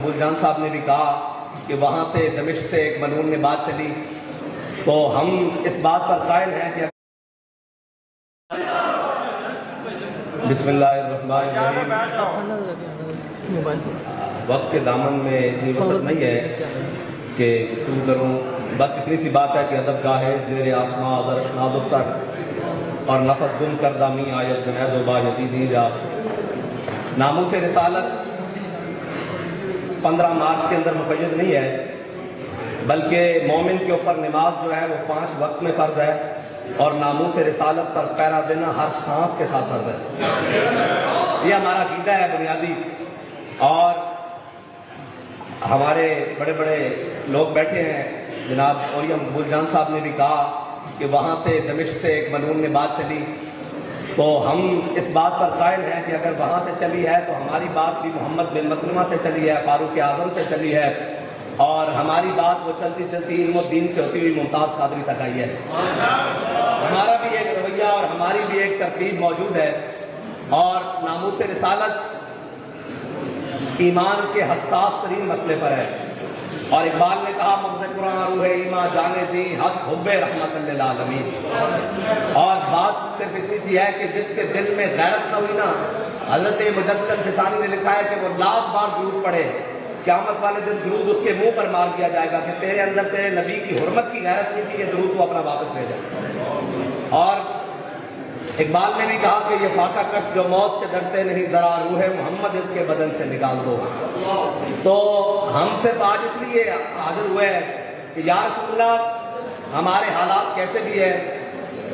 बुलजान साहब ने भी कहा कि वहाँ से दमिश्क से एक मलून में बात चली, तो हम इस बात पर कायल हैं कि बिस्मिल्लाहिर्रहमानिर्रहीम। वक्त के दामन में इतनी वसत नहीं है कि गुफ्तगू करूँ, बस इतनी सी बात है कि अदब का है ज़ेर आसमां अज़र नाजुक तक और नफस गुम कर दामी आयत जुनैद दी जा। नामूस रिसालत 15 मार्च के अंदर मुक़य्यद नहीं है, बल्कि मोमिन के ऊपर नमाज जो है वो 5 वक्त में फ़र्ज है और नामूस रिसालत पर पहरा देना हर सांस के साथ फ़र्ज है। ये हमारा अक़ीदा है बुनियादी। और हमारे बड़े बड़े लोग बैठे हैं, जनाब ओरियम बुलजान साहब ने भी कहा कि वहाँ से दमिश्क से एक मलून में बात चली, तो हम इस बात पर कायल हैं कि अगर वहाँ से चली है तो हमारी बात भी मोहम्मद बिन मसलमा से चली है, फारूक आज़म से चली है, और हमारी बात वो चलती चलती इल्मुद्दीन से होती हुई मुमताज़ कादरी तक आई है। हमारा भी एक रवैया और हमारी भी एक तरतीब मौजूद है। और नामूस रिसालत ईमान के हसास तरीन मसले पर है। और इकबाल ने कहा मग़ज़ कुरान रूह ईमान जाने दी हस हुब्बे रहमतल लिल आलमीन। और बात सिर्फ इतनी सी है कि जिसके दिल में गैरत न हुई ना, हज़रत मुजद्दिद फिसानी ने लिखा है कि वो लाख बार दुरूद पढ़े, क़यामत वाले दिन दुरूद उसके मुंह पर मार दिया जाएगा कि तेरे अंदर तेरे नबी की हुर्मत की गैरत नहीं थी, ये दुरूद को अपना वापस ले जाए। और इकबाल ने भी कहा कि ये फाका कश जो मौत से डरते नहीं, ज़रा रूह मोहम्मद के बदन से निकाल दो। तो हम सिर्फ आज इसलिए हाजिर हुए हैं कि या रसूलल्लाह हमारे हालात कैसे भी है,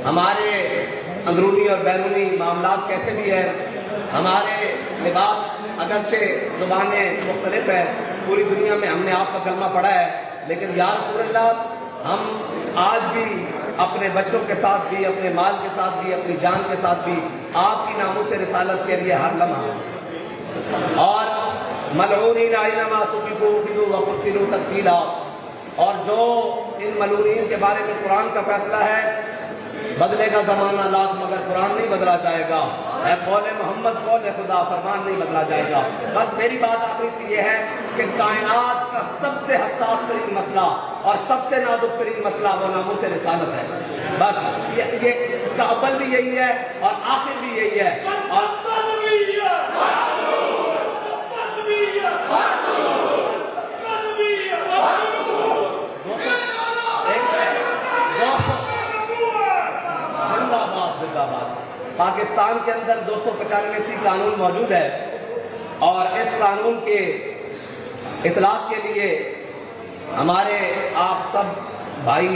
हमारे अंदरूनी और बैरूनी मामलात कैसे भी है, हमारे लिबास अगरचे ज़ुबानें मुख्तलिफ है, पूरी दुनिया में हमने आपका कलमा पढ़ा है, लेकिन या रसूलल्लाह हम आज भी अपने बच्चों के साथ भी, अपने माल के साथ भी, अपनी जान के साथ भी आपकी नामूस रिसालत के लिए हर लम्हा और मलऊनीन ऐनमा सुक़िफ़ू ख़ुज़ू व क़ुतिलू तक़तीला। और जो इन मलऊनीन के बारे में कुरान का फैसला है, बदलेगा ज़माना लाख मगर कुरान नहीं बदला जाएगा, है कौल मोहम्मद कौल खुदा, फरमान नहीं बदला जाएगा। बस मेरी बात आखिरी सी ये है कि कायनात का सबसे हसास तरीन मसला और सबसे नाजुक तरीन मसला वो नामूस रिसालत है। बस ये इसका अव्वल भी यही है और आखिर भी यही है। और पाकिस्तान के अंदर 295 कानून मौजूद है और इस कानून के इतलाक़ के लिए हमारे आप सब भाई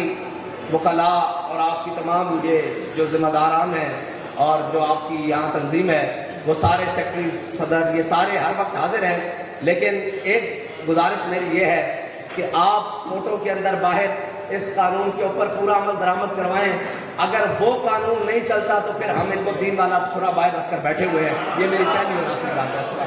वकला और आपकी तमाम ये जो ज़िम्मेदारान हैं और जो आपकी यहाँ तंजीम है, वो सारे सेक्रेटरी सदर ये सारे हर वक्त हाजिर हैं। लेकिन एक गुजारिश मेरी ये है कि आप कोर्टों के अंदर बाहर इस कानून के ऊपर पूरा अमल दरामद करवाएं। अगर वो कानून नहीं चलता तो फिर हम इनको दीन वाला थोड़ा बाहर रखकर बैठे हुए हैं। ये मेरी पहली बात है।